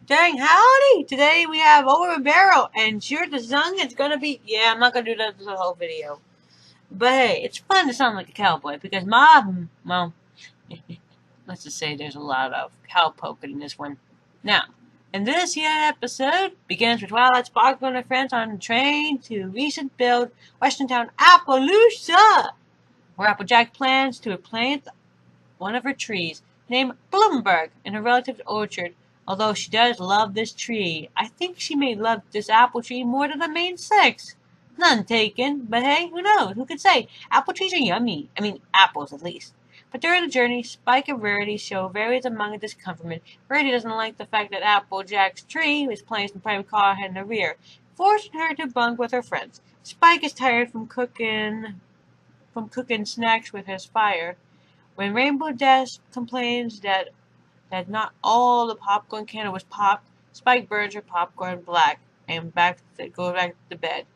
Dang howdy! Today we have over a barrel, and sure the song is gonna be. Yeah, I'm not gonna do that for the whole video. But hey, it's fun to sound like a cowboy because well, let's just say there's a lot of cowpoke in this one. Now, in this here episode, begins with Twilight Sparkle and her friends on the train to recent build Western town Appaloosa, where Applejack plans to plant one of her trees, named Bloomberg, in her relative's orchard. Although she does love this tree, I think she may love this apple tree more than the main six. None taken, but hey, who knows? Who could say? Apple trees are yummy. I mean, apples at least. But during the journey, Spike and Rarity show various among of discomfortment. Rarity doesn't like the fact that Applejack's tree was placed in private car in the rear, forcing her to bunk with her friends. Spike is tired from cooking snacks with his fire. When Rainbow Dash complains that not all the popcorn kernel was popped, Spike burns her popcorn black and goes back to bed.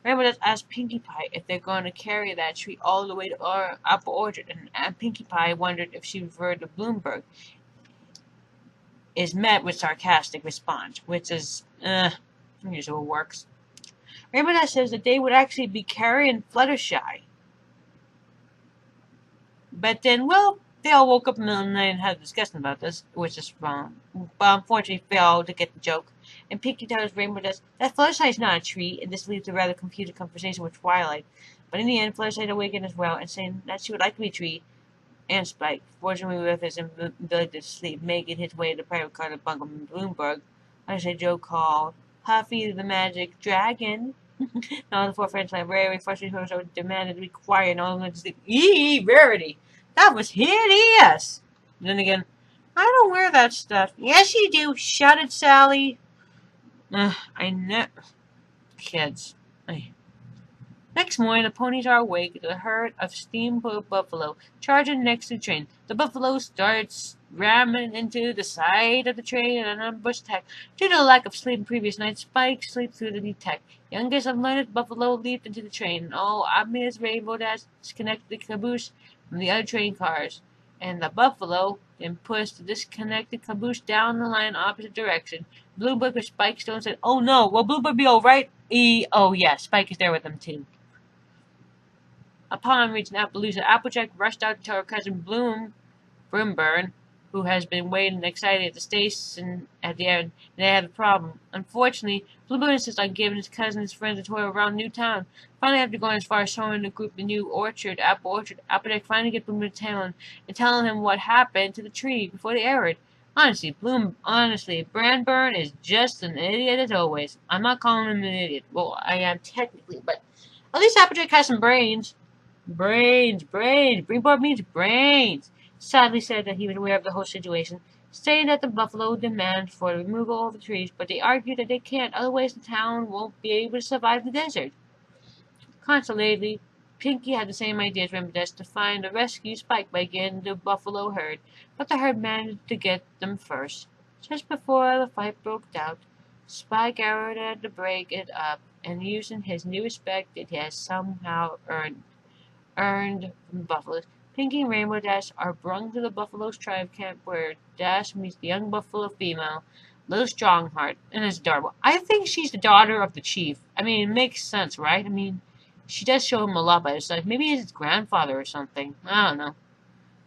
Rainbow Dash asks Pinkie Pie if they're going to carry that tree all the way to our apple orchard, and Pinkie Pie wondered if she referred to Bloomberg. Is met with sarcastic response, which is, usual works. Rainbow Dash says that they would actually be carrying Fluttershy. But then, well, they all woke up in the middle of the night and had a discussion about this, which is wrong. But unfortunately failed to get the joke. And Pinkie tells Rainbow Dash that Fluttershy is not a tree, and this leads to a rather confused conversation with Twilight. But in the end, Fluttershy awakened as well, and saying that she would like to be a tree, and Spike, fortunately with his ability to sleep, making his way to the private car to bunk in Bloomberg. Fluttershy Joe called Huffy the Magic Dragon. All the four friends like very frustrated, so demanded to be quiet, and all of them to sleep. Rarity! That was hideous! And then again, I don't wear that stuff. Yes, you do, shouted Sally. I know. Kids. Next morning, the ponies are awake with a herd of steamboat buffalo charging next to the train. The buffalo starts ramming into the side of the train and an ambush attack. Due to the lack of sleep in previous nights, Spike sleeps through the attack. Youngest of learned buffalo leaped into the train, and all obvious Rainbow Dash disconnected the caboose from the other train cars, and the buffalo then pushed the disconnected caboose down the line opposite direction. Bluebird with Spike still said, "Oh no, will Bluebird be alright?" Oh yeah, Spike is there with them too. Upon reaching Appaloosa, Applejack rushed out to tell her cousin Broomburn, who has been waiting excited at the station at the end, and they had a problem. Unfortunately, Bluebird insists on giving his cousin and his friends a tour around Newtown. Finally, after going as far as showing the group the new apple orchard, Applejack finally gets Bloom to town and telling him what happened to the tree before they aired. Honestly, Brandburn is just an idiot as always. I'm not calling him an idiot. Well, I am technically, but at least Applejack has some brains. Brains. Greenboard means brains. Sadly said that he was aware of the whole situation, saying that the buffalo demand for the removal of the trees, but they argue that they can't, otherwise the town won't be able to survive the desert. Consolatedly, Pinkie had the same idea as Rainbow Dash to find a rescue Spike by getting the buffalo herd, but the herd managed to get them first. Just before the fight broke out, Spike arrowed at to break it up, and using his new respect it has somehow earned from the buffaloes. Pinkie and Rainbow Dash are brung to the buffalo's tribe camp where Dash meets the young buffalo female, Little Strongheart, and it's adorable. I think she's the daughter of the chief. I mean, it makes sense, right? I mean, she does show him a lot by herself. Maybe he's his grandfather or something. I don't know.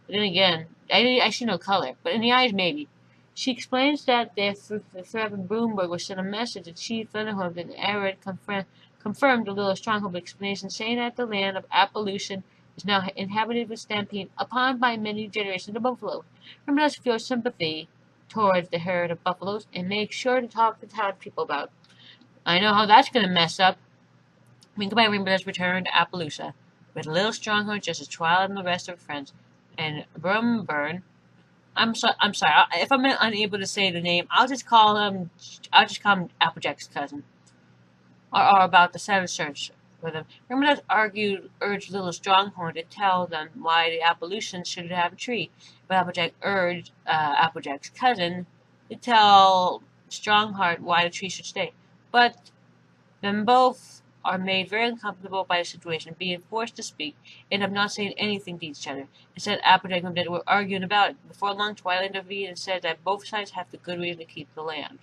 But then again, I see no color. But in the eyes, maybe. She explains that the threat of Bloomberg was sent a message to Chief Thunderhoof, and Arid confirmed the Little Stronghold explanation, saying that the land of Appaloosa is now inhabited with stampede upon by many generations of buffalo. Remember to feel sympathy towards the herd of buffaloes and make sure to talk to town people about. I know how that's going to mess up. Goodbye, Rainbow Dash returned to Appaloosa with a Little Stronghold just as Twilight and the rest of her friends. And Brumburn, I'm sorry if I'm unable to say the name. I'll just call him Applejack's cousin. Are about the savage search for them. Rainbow Dash urged Little Stronghorn to tell them why the Appalachians should have a tree, but Applejack urged Applejack's cousin to tell Strongheart why the tree should stay. But them both are made very uncomfortable by the situation, being forced to speak, and of not saying anything to each other. Instead, Applejack and Dead were arguing about it. Before long, Twilight intervened and said that both sides have the good reason to keep the land.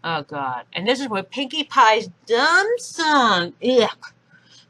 Oh god. And this is where Pinkie Pie's dumb song. Ugh.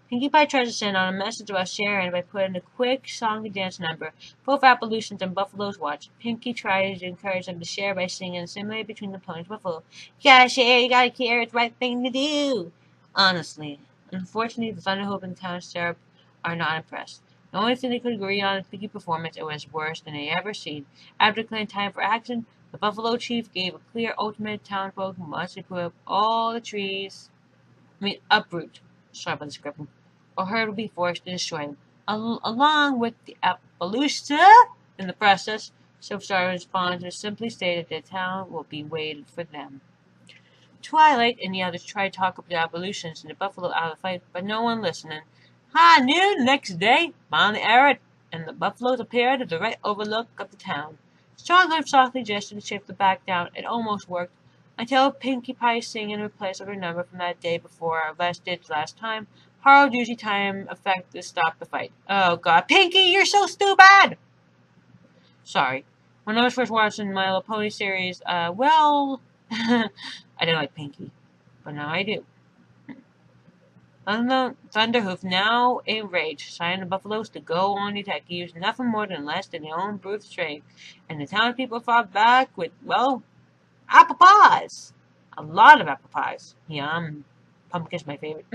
Pinkie Pie tries to send out a message about Sharon by putting a quick song and dance number. Both Appalachians and Buffaloes watch. Pinkie tries to encourage them to share by singing and simulate between the ponies Buffalo. You gotta share, you gotta care, it's the right thing to do. Honestly. Unfortunately, the Thunderhope and Town Syrup are not impressed. The only thing they could agree on is Pinkie's performance. It was worse than they ever seen. After declaring time for action, the Buffalo Chief gave a clear ultimate townsfolk must put up all the trees. Uproot. Sorry about the script. Or herd will be forced to destroy them, along with the Appaloosa in the process. Soapstar responds simply stated that the town will be waited for them. Twilight and the others tried to talk up the Appalachians and the Buffalo out of the fight, but no one listening. High noon the next day, finally aired, and the Buffaloes appeared at the right overlook of the town. Starlight softly gestured to shift the back down. It almost worked, until Pinkie Pie singing in place of her number from that day before last time. Hard usually time effect to stop the fight. Oh god, Pinkie, you're so stupid! Sorry. When I was first watching My Little Pony series, well, I didn't like Pinkie, but now I do. Thunderhoof, now enraged, signed the Buffaloes to go on the attack. He used nothing more than less than their own brute strength, and the townspeople fought back with, well, apple pies. A lot of apple pies. Yum. Pumpkin's my favorite.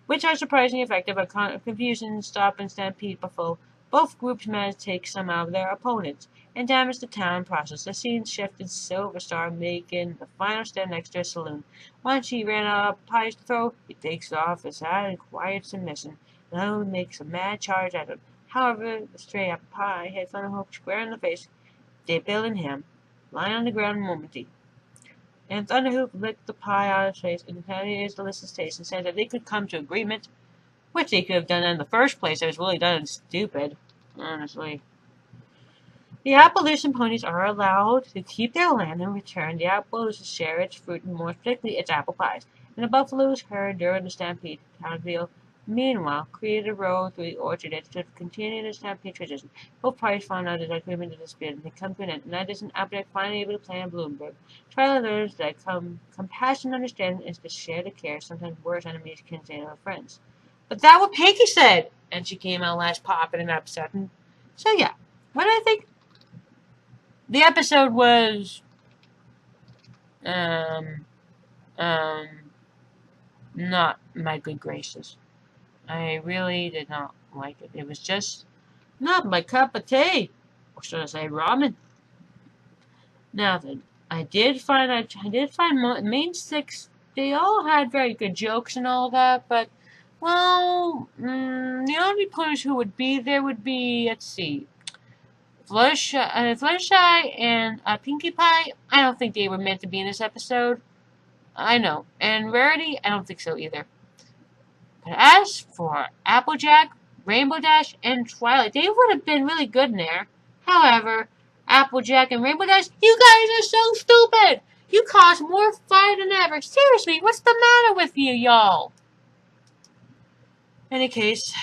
Which are surprisingly effective at confusion, stop, and stampede Buffalo. Both groups managed to take some out of their opponents and damage the town process. The scene shifted Silver Star, making the final stand next to a saloon. Once he ran out of pies to throw, he takes off his hat in quiet submission. Lone makes a mad charge at him. However, the stray apple pie hit Thunderhope square in the face, debilling him, lying on the ground momentarily. And Thunderhoof licked the pie out of his face and retaliated Alyssa's taste and said that they could come to agreement, which they could have done in the first place. It was really done and stupid, honestly. The Appalachian ponies are allowed to keep their land in return. The Appalachians share its fruit and more particularly its apple pies. And the buffaloes heard during the stampede. Townsville, meanwhile, created a road through the orchard that should continue the stampede tradition. Both parties found out that agreement to dispute and they come to an end. And Edison and Applejack finally able to plan Bloomberg. Twilight learns that compassion and understanding is to share the care. Sometimes worse enemies can say to their friends. But that's what Pinkie said! And she came out last popping and upsetting. So yeah, what do I think? The episode was, not my good graces. I really did not like it. It was just not my cup of tea. Or should I say ramen? Now then, I did find main six, they all had very good jokes and all that, but, well, the only players who would be there would be, let's see, Fluttershy and Pinkie Pie. I don't think they were meant to be in this episode. I know. And Rarity, I don't think so either. But as for Applejack, Rainbow Dash, and Twilight, they would have been really good in there. However, Applejack and Rainbow Dash, you guys are so stupid! You cause more fire than ever. Seriously, what's the matter with you, y'all? In any case,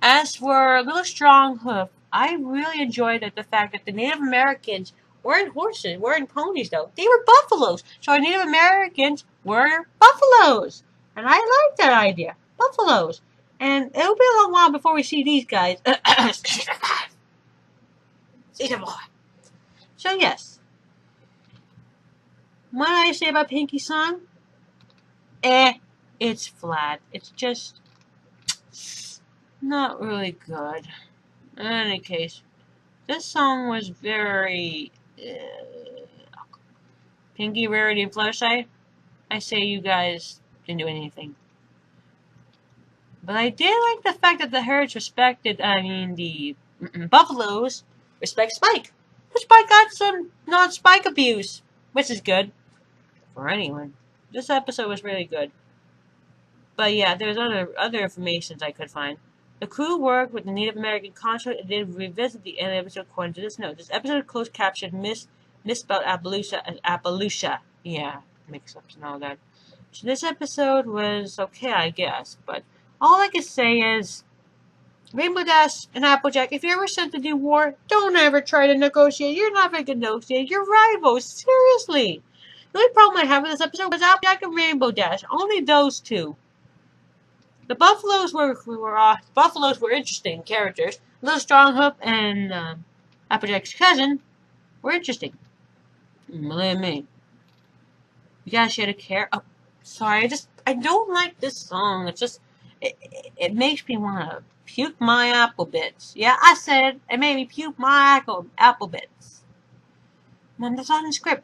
as for Little Strong Hoof, I really enjoyed the fact that the Native Americans weren't horses, weren't ponies though. They were buffaloes. So our Native Americans were buffaloes. And I like that idea. Buffaloes. And it'll be a long while before we see these guys. So yes. What did I say about Pinkie's song? It's flat. It's just not really good. In any case, this song was very Pinkie, Rarity, and Fluttershy. I say you guys didn't do anything. But I did like the fact that the herds respected, the buffaloes respect Spike. Spike got some non-Spike abuse, which is good for anyone. This episode was really good. But yeah, there's other informations I could find. The crew worked with the Native American construct and did revisit the end episode according to this note. This episode closed captioned misspelled Appaloosa as Appaloosa. Yeah, mix-ups and all that. So this episode was okay, I guess. But all I can say is Rainbow Dash and Applejack, if you're ever sent to do war, don't ever try to negotiate. You're not going to negotiate. You're rivals. Seriously. The only problem I have with this episode was Applejack and Rainbow Dash. Only those two. The Buffaloes were interesting characters. Little Stronghook and Applejack's cousin were interesting. Believe me. You gotta share the care. Oh, sorry. I don't like this song. It makes me want to puke my apple bits. Yeah, I said it made me puke my apple bits. Mom, that's not in the script.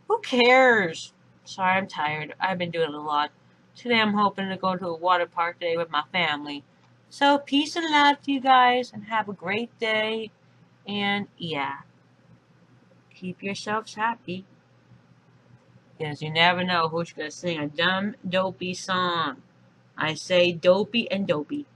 Who cares? Sorry, I'm tired. I've been doing a lot. Today I'm hoping to go to a water park today with my family. So, peace and love to you guys, and have a great day. And, yeah, keep yourselves happy. Because you never know who's going to sing a dumb, dopey song. I say dopey and dopey.